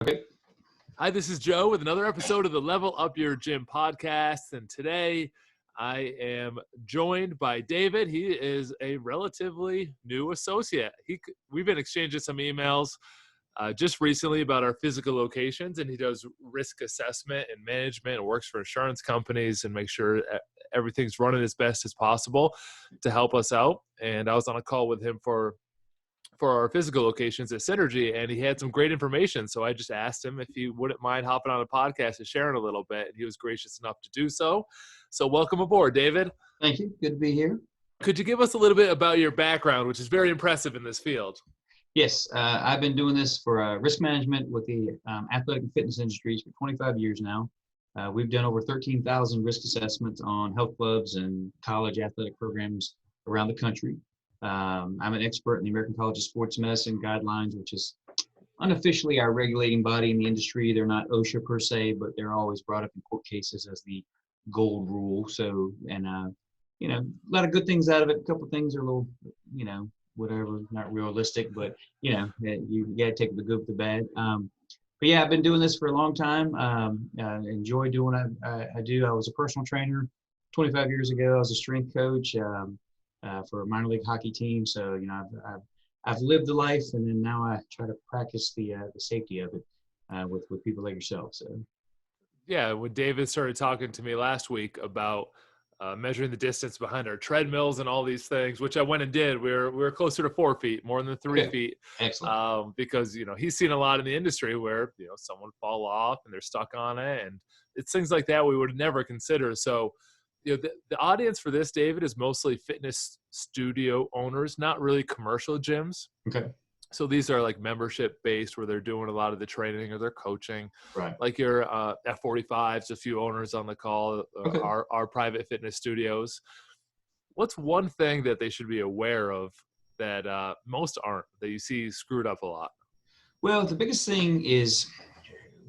Okay. Hi, this is Joe with another episode of the Level Up Your Gym podcast. And today I am joined by David. He is a relatively new associate. We've been exchanging some emails just recently about our physical locations, and he does risk assessment and management and works for insurance companies and makes sure everything's running as best as possible to help us out. And I was on a call with him for our physical locations at Synergy, and he had some great information. So I just asked him if he wouldn't mind hopping on a podcast and sharing a little bit, and he was gracious enough to do so. So welcome aboard, David. Thank you. Good to be here. Could you give us a little bit about your background, which is very impressive in this field? Yes, I've been doing this for risk management with the athletic and fitness industries for 25 years now. We've done over 13,000 risk assessments on health clubs and college athletic programs around the country. I'm an expert in the American College of Sports Medicine guidelines, which is unofficially our regulating body in the industry. They're not OSHA per se, but they're always brought up in court cases as the gold rule. So, and a lot of good things out of it. A couple of things are a little, whatever, not realistic, but you got to take the good with the bad. But yeah, I've been doing this for a long time. Enjoy doing what I do. I was a personal trainer 25 years ago. I was a strength coach for a minor league hockey team. So, I've lived the life, and then now I try to practice the safety of it with people like yourself. So, yeah, when David started talking to me last week about measuring the distance behind our treadmills and all these things, which I went and did, we were closer to 4 feet, more than 3 feet. Excellent. Because he's seen a lot in the industry where someone fall off and they're stuck on it, and it's things like that we would never consider. So the audience for this, David, is mostly fitness studio owners, not really commercial gyms. Okay. So these are like membership based, where they're doing a lot of the training or they're coaching. Right. Like your F45s, a few owners on the call are private fitness studios. What's one thing that they should be aware of that most aren't, that you see screwed up a lot? Well, the biggest thing is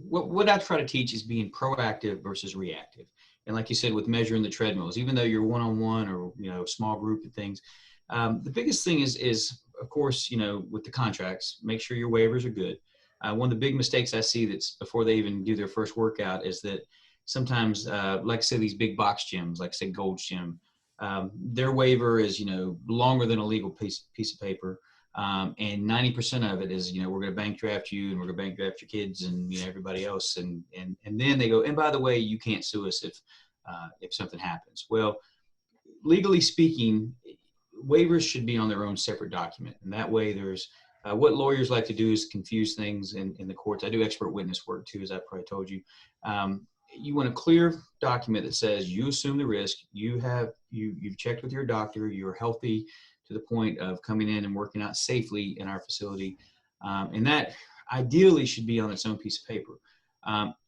what I try to teach is being proactive versus reactive. And like you said, with measuring the treadmills, even though you're one-on-one or, small group of things, the biggest thing is, of course, with the contracts, make sure your waivers are good. One of the big mistakes I see that's before they even do their first workout is that sometimes, like say these big box gyms, like say Gold's Gym, their waiver is, longer than a legal piece of paper. And 90% of it is, we're going to bank draft you, and we're going to bank draft your kids and everybody else. And then they go, and by the way, you can't sue us if something happens. Well, legally speaking, waivers should be on their own separate document. And that way there's what lawyers like to do is confuse things in the courts. I do expert witness work too, as I probably told you. You want a clear document that says you assume the risk, you've checked with your doctor, you're healthy to the point of coming in and working out safely in our facility. And that ideally should be on its own piece of paper.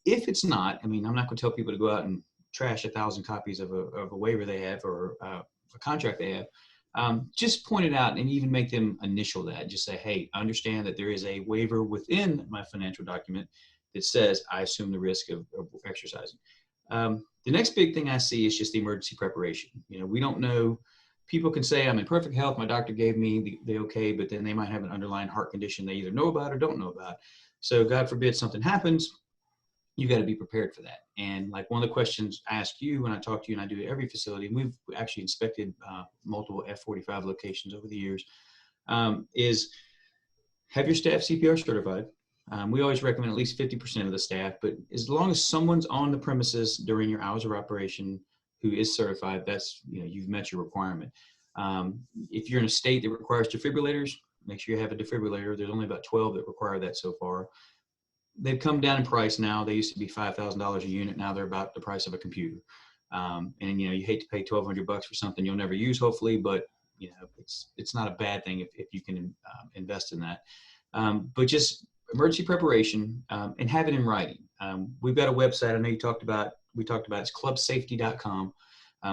If it's not, I'm not going to tell people to go out and trash 1,000 copies of a waiver they have or a contract they have. Just point it out and even make them initial that. Just say, hey, I understand that there is a waiver within my financial document that says I assume the risk of exercising. The next big thing I see is just the emergency preparation. We don't know. People can say, I'm in perfect health, my doctor gave me the okay, but then they might have an underlying heart condition they either know about or don't know about. So God forbid something happens, you got to be prepared for that. And like one of the questions I ask you when I talk to you, and I do at every facility, and we've actually inspected multiple F45 locations over the years, is have your staff CPR certified. We always recommend at least 50% of the staff, but as long as someone's on the premises during your hours of operation who is certified, that's, you've met your requirement. If you're in a state that requires defibrillators, make sure you have a defibrillator. There's only about 12 that require that so far. They've come down in price now. They used to be $5,000 a unit. Now they're about the price of a computer. And you hate to pay $1,200 for something you'll never use, hopefully, but it's not a bad thing if you can invest in that. But just emergency preparation and have it in writing. We've got a website. I know we talked about it's clubsafety.com.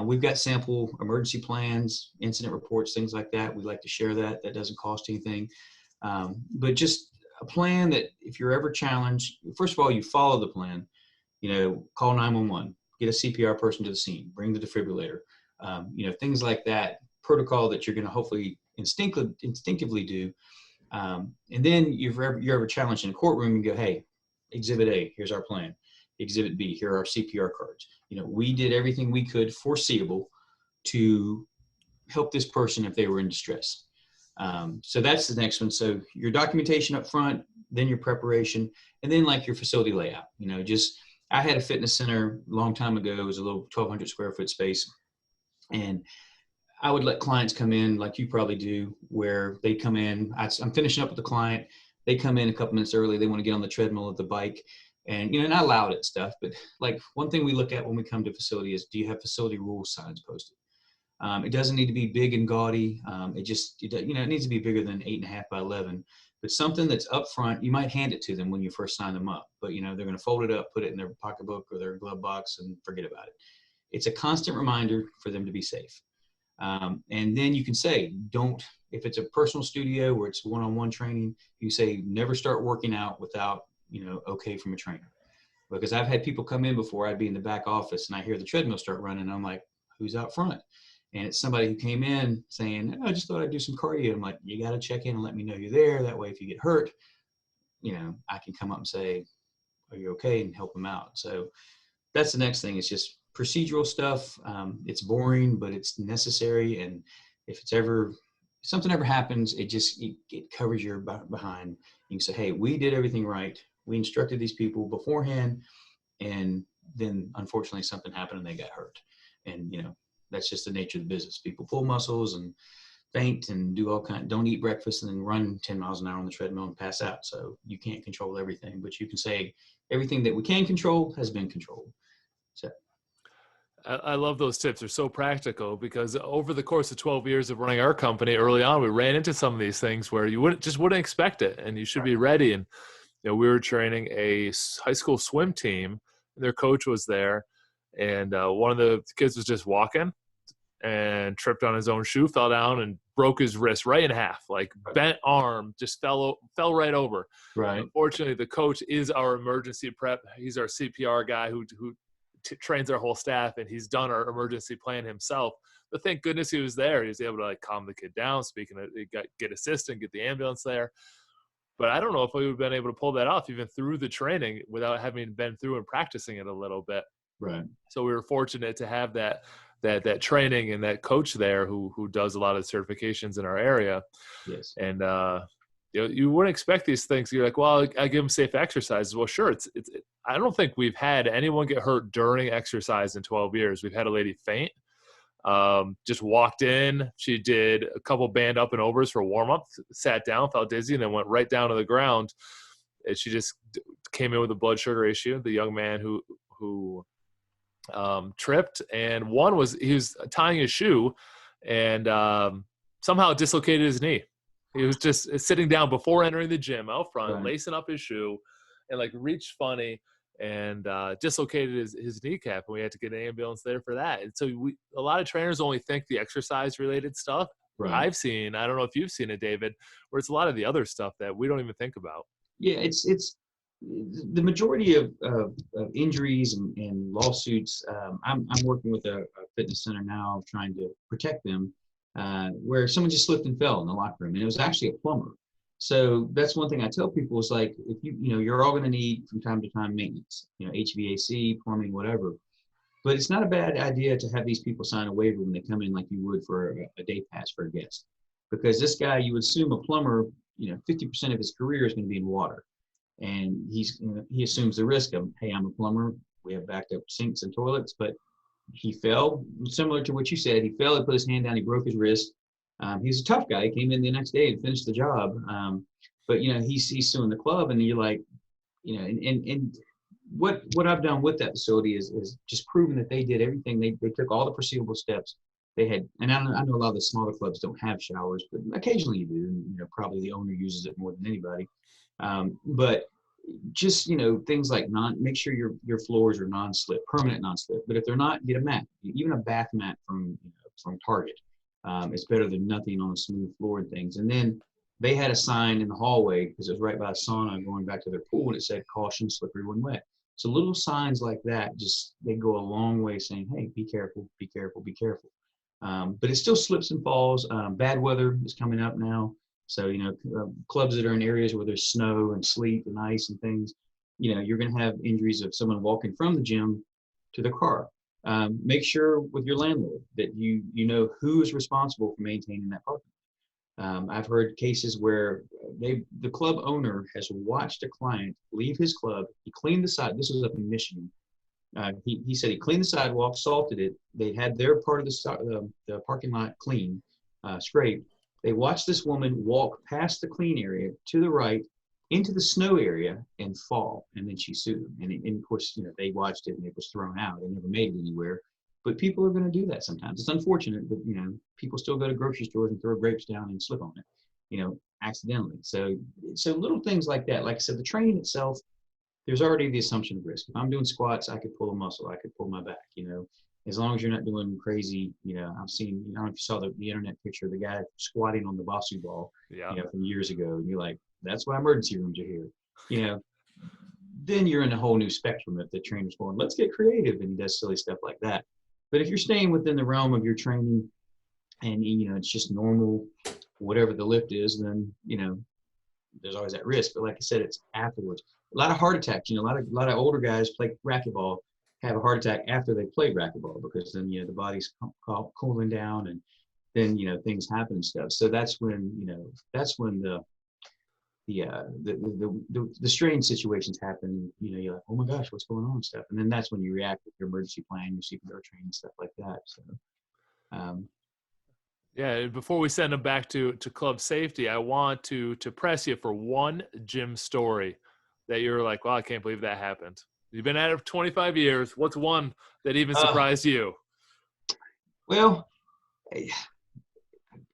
We've got sample emergency plans, incident reports, things like that. We'd like to share that. That doesn't cost anything. But just a plan that if you're ever challenged, first of all, you follow the plan, call 911, get a CPR person to the scene, bring the defibrillator, things like that, protocol that you're going to hopefully instinctively do. And then you're ever challenged in a courtroom, you go, hey, Exhibit A, here's our plan. Exhibit B, here are our CPR cards. We did everything we could foreseeable to help this person if they were in distress. So that's the next one. So your documentation up front, then your preparation, and then like your facility layout. I had a fitness center a long time ago. It was a little 1,200 square foot space. And I would let clients come in like you probably do, where they come in, I'm finishing up with the client. They come in a couple minutes early. They want to get on the treadmill or the bike. And, not loud at stuff, but like one thing we look at when we come to facility is, do you have facility rules signs posted? It doesn't need to be big and gaudy. It needs to be bigger than 8.5 by 11, but something that's up front. You might hand it to them when you first sign them up, but they're going to fold it up, put it in their pocketbook or their glove box and forget about it. It's a constant reminder for them to be safe. And then you can say, if it's a personal studio where it's one-on-one training, you say, never start working out without, okay from a trainer. Because I've had people come in before, I'd be in the back office and I hear the treadmill start running. And I'm like, who's out front? And it's somebody who came in saying, I just thought I'd do some cardio. I'm like, you got to check in and let me know you're there. That way, if you get hurt, I can come up and say, are you okay? And help them out. So that's the next thing. It's just procedural stuff. It's boring, but it's necessary. And if something ever happens, it covers your behind. You can say, hey, we did everything right. We instructed these people beforehand. And then unfortunately something happened and they got hurt. And, that's just the nature of the business. People pull muscles and faint and do don't eat breakfast and then run 10 miles an hour on the treadmill and pass out. So you can't control everything, but you can say everything that we can control has been controlled. So I love those tips. They're so practical, because over the course of 12 years of running our company, early on, we ran into some of these things where you wouldn't expect it, and you should be ready. And we were training a high school swim team, and their coach was there, and one of the kids was just walking and tripped on his own shoe, fell down and broke his wrist right in half, like bent arm, just fell right over. Right. Unfortunately, the coach is our emergency prep. He's our CPR guy who trains our whole staff, and he's done our emergency plan himself. But thank goodness he was there. He was able to calm the kid down, get assistance, get the ambulance there. But I don't know if we would have been able to pull that off even through the training without having been through and practicing it a little bit. Right. So we were fortunate to have that training and that coach there who does a lot of certifications in our area. Yes. And you wouldn't expect these things. You're like, well, I give them safe exercises. Well, sure. I don't think we've had anyone get hurt during exercise in 12 years. We've had a lady faint. Just walked in. She did a couple band up and overs for warm up, sat down, felt dizzy, and then went right down to the ground. And she just came in with a blood sugar issue. The young man who tripped, and he was tying his shoe and somehow dislocated his knee. He was just sitting down before entering the gym out front, right, lacing up his shoe, and reached funny and dislocated his kneecap, and we had to get an ambulance there for that. And so a lot of trainers only think the exercise related stuff. Right. I've seen, I don't know if you've seen it, David, where it's a lot of the other stuff that we don't even think about. Yeah, it's the majority of injuries and lawsuits. I'm working with a fitness center now, trying to protect them, where someone just slipped and fell in the locker room, and it was actually a plumber. So that's one thing I tell people is like, if you're all going to need from time to time maintenance, HVAC, plumbing, whatever. But it's not a bad idea to have these people sign a waiver when they come in, like you would for a day pass for a guest, because this guy, you would assume a plumber, 50% of his career is going to be in water. And he assumes the risk of, hey, I'm a plumber. We have backed up sinks and toilets, but he fell, similar to what you said. He fell, he put his hand down, he broke his wrist. He's a tough guy. He came in the next day and finished the job. But he's suing the club, and you're like, and what I've done with that facility is just proving that they did everything. They took all the perceivable steps. They had, and I know a lot of the smaller clubs don't have showers, but occasionally you do. And, probably the owner uses it more than anybody. But just, things like make sure your floors are non-slip, permanent non-slip. But if they're not, get a mat, even a bath mat from Target. It's better than nothing on a smooth floor and things. And then they had a sign in the hallway, because it was right by a sauna going back to their pool, and it said, caution, slippery when wet. So little signs like that, they go a long way saying, hey, be careful, be careful, be careful. But it still slips and falls. Bad weather is coming up now. So, clubs that are in areas where there's snow and sleet and ice and things, you're going to have injuries of someone walking from the gym to the car. Make sure with your landlord that you know who is responsible for maintaining that parking. I've heard cases where the club owner has watched a client leave his club. He cleaned the side. This was up in Michigan. He said he cleaned the sidewalk, salted it. They had their part of the parking lot clean, scraped. They watched this woman walk past the clean area to the right into the snow area and fall, and then she sued him. And of course, they watched it and it was thrown out. It never made it anywhere. But people are going to do that sometimes. It's unfortunate, but people still go to grocery stores and throw grapes down and slip on it, accidentally. So little things like that. Like I said, the training itself, there's already the assumption of risk. If I'm doing squats, I could pull a muscle, I could pull my back. As long as you're not doing crazy. I've seen. I don't know if you saw the internet picture of the guy squatting on the Basu ball, from years ago, and you're like, that's why emergency rooms are here. Then you're in a whole new spectrum if the trainer's going, let's get creative, and he does silly stuff like that. But if you're staying within the realm of your training and, it's just normal, whatever the lift is, then, there's always that risk. But like I said, it's afterwards. A lot of heart attacks, a lot of older guys play racquetball, have a heart attack after they played racquetball, because then, the body's cooling down, and then, things happen and stuff. So that's when the strange situations happen. You're like, oh my gosh, what's going on and stuff. And then that's when you react with your emergency plan, your CPR training, stuff like that. So, yeah. Before we send them back to club safety, I want to press you for one gym story that you're like, well, I can't believe that happened. You've been at it for 25 years. What's one that even surprised you? Well, I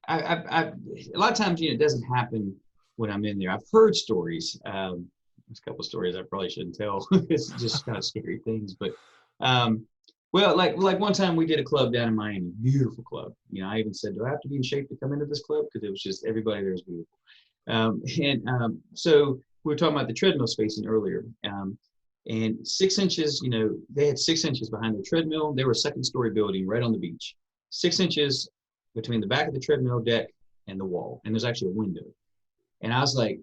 a lot of times, it doesn't happen when I'm in there. I've heard stories. There's a couple of stories I probably shouldn't tell. It's just kind of scary things. But well, like one time we did a club down in Miami, beautiful club. I even said, do I have to be in shape to come into this club? Because it was just everybody there was beautiful. So we were talking about the treadmill spacing earlier. And 6 inches, they had 6 inches behind the treadmill. They were a second-story building right on the beach. 6 inches between the back of the treadmill deck and the wall. And there's actually a window. And I was like,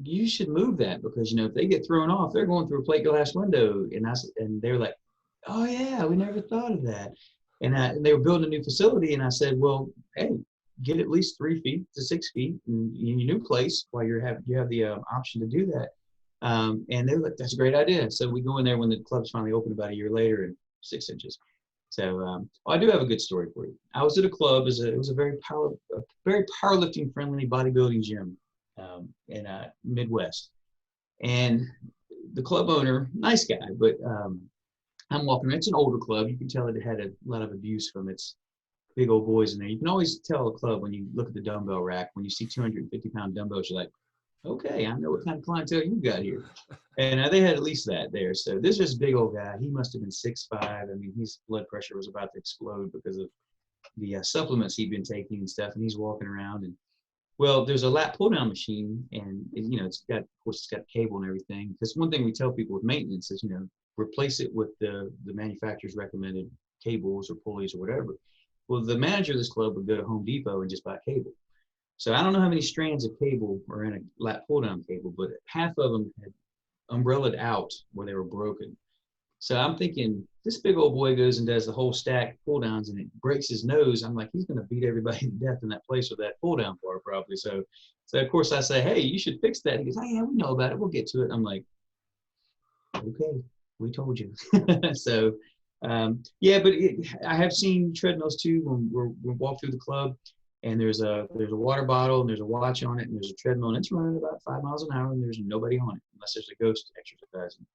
you should move that, because, if they get thrown off, they're going through a plate glass window. And they were like, oh yeah, we never thought of that. And they were building a new facility. And I said, well, hey, get at least 3 feet to 6 feet in your new place while you have the option to do that. And they were like, that's a great idea. So we go in there when the club's finally opened about a year later, and 6 inches. So I do have a good story for you. I was at a club. It was a very powerlifting friendly bodybuilding gym in Midwest. And the club owner, nice guy, but I'm walking around. It's an older club. You can tell it had a lot of abuse from its big old boys in there. You can always tell a club when you look at the dumbbell rack. When you see 250-pound dumbbells, you're like, okay, I know what kind of clientele you got here. And they had at least that there. So this is a big old guy. He must have been 6'5". I mean, his blood pressure was about to explode because of the supplements he'd been taking and stuff. And he's walking around, and well, there's a lat pull down machine, and it's got, of course, it's got cable and everything. Because one thing we tell people with maintenance is, replace it with the manufacturer's recommended cables or pulleys or whatever. Well, the manager of this club would go to Home Depot and just buy cable. So I don't know how many strands of cable are in a lat pull-down cable, but half of them had umbrellaed out where they were broken. So I'm thinking, this big old boy goes and does the whole stack pull-downs, and it breaks his nose. I'm like, he's going to beat everybody to death in that place with that pull-down bar probably. So of course I say, hey, you should fix that. He goes, oh yeah, we know about it. We'll get to it. I'm like, okay, we told you. So yeah, but I have seen treadmills too when we walk through the club. And there's a water bottle, and there's a watch on it, and there's a treadmill, and it's running about 5 miles an hour, and there's nobody on it unless there's a ghost exercising.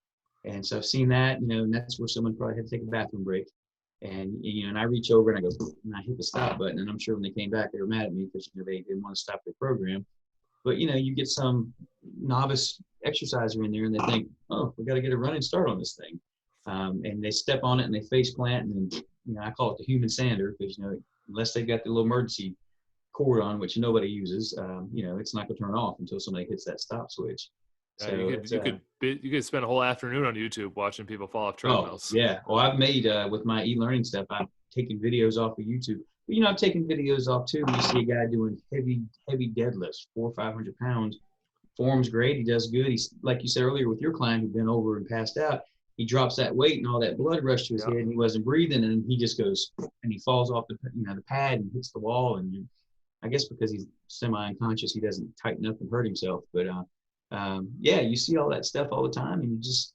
And so I've seen that, and that's where someone probably had to take a bathroom break. And and I reach over and I go, and I hit the stop button, and I'm sure when they came back, they were mad at me because they didn't want to stop their program. But you get some novice exerciser in there, and they think, oh, we got to get a running start on this thing, and they step on it and they face plant, and then I call it the human sander, because unless they've got the little emergency cord on, which nobody uses, it's not going to turn off until somebody hits that stop switch. So you could spend a whole afternoon on YouTube watching people fall off treadmills. Oh, yeah. Well, I've made with my e-learning stuff, I've taken videos off of YouTube. But I've taken videos off too. You see a guy doing heavy deadlifts, 400 or 500 pounds, form's great. He does good. He's like you said earlier with your client who'd been over and passed out. He drops that weight and all that blood rushed to his head, and he wasn't breathing, and he just goes and he falls off the pad and hits the wall. And I guess because he's semi-unconscious, he doesn't tighten up and hurt himself. But yeah, you see all that stuff all the time, and you just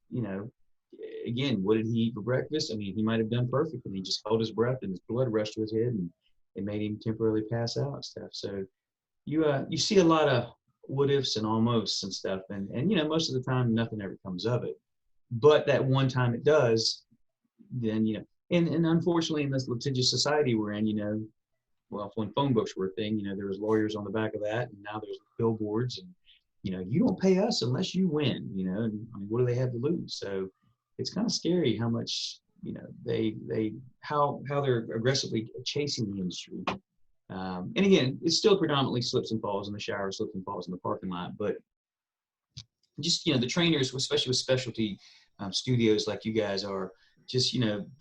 again, what did he eat for breakfast? I mean, he might have done perfect, and he just held his breath, and his blood rushed to his head, and it made him temporarily pass out and stuff. So you see a lot of what ifs and almosts and stuff, and most of the time nothing ever comes of it. But that one time it does, then and unfortunately in this litigious society we're in, well, when phone books were a thing, there was lawyers on the back of that, and now there's billboards, and you don't pay us unless you win, and I mean, what do they have to lose? So it's kind of scary how much how they're aggressively chasing the industry. And again, it's still predominantly slips and falls in the shower, slips and falls in the parking lot, but just the trainers, especially with specialty studios like you guys are, just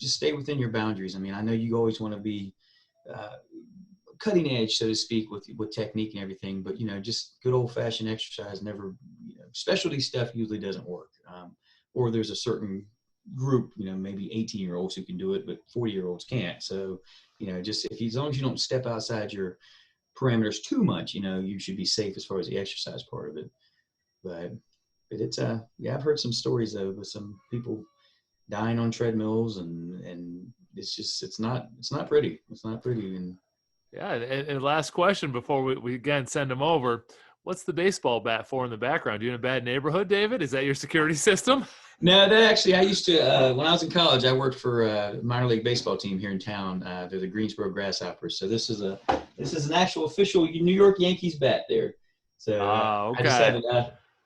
stay within your boundaries. I mean, I know you always want to be cutting edge, so to speak, with technique and everything, but just good old fashioned exercise never. Specialty stuff usually doesn't work, or there's a certain group, maybe 18-year-olds who can do it, but 40-year-olds can't. So just as long as you don't step outside your parameters too much, you should be safe as far as the exercise part of it. But it's yeah, I've heard some stories though with some people dying on treadmills, and it's not pretty. It's not pretty. And yeah, and last question before we again send them over. What's the baseball bat for in the background? You in a bad neighborhood, David? Is that your security system? No, that actually, I used to, when I was in college, I worked for a minor league baseball team here in town. They're the Greensboro Grasshoppers. So this is an actual official New York Yankees bat there. So okay.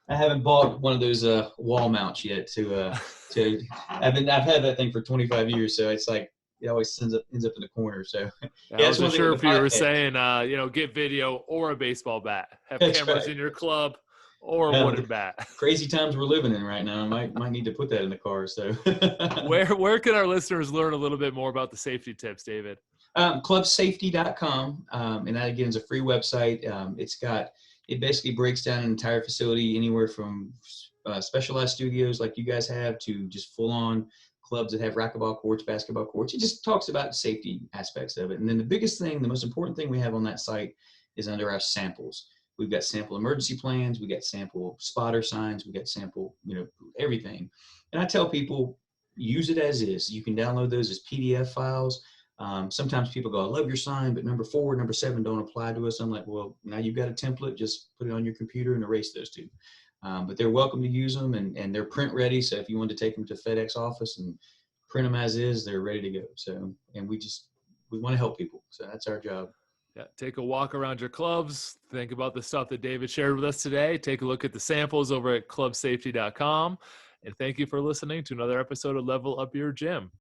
I haven't bought one of those wall mounts yet I've had that thing for 25 years. So it's like, it always ends up in the corner. So yeah, I wasn't sure if you were saying, get video or a baseball bat, have That's cameras right. in your club or a wooden bat. Crazy times we're living in right now. I might need to put that in the car. So where can our listeners learn a little bit more about the safety tips, David? Clubsafety.com. And that again is a free website. It basically breaks down an entire facility, anywhere from specialized studios like you guys have to just full on clubs that have racquetball courts, basketball courts. It just talks about safety aspects of it. And then the most important thing we have on that site is under our samples. We've got sample emergency plans. We got sample spotter signs. We got sample, everything. And I tell people, use it as is. You can download those as PDF files. Sometimes people go, I love your sign, but number 4, number 7 don't apply to us. I'm like, well, now you've got a template. Just put it on your computer and erase those two. But they're welcome to use them, and they're print ready. So if you want to take them to FedEx office and print them as is, they're ready to go. So, and we want to help people. So that's our job. Yeah, take a walk around your clubs. Think about the stuff that David shared with us today. Take a look at the samples over at clubsafety.com. And thank you for listening to another episode of Level Up Your Gym.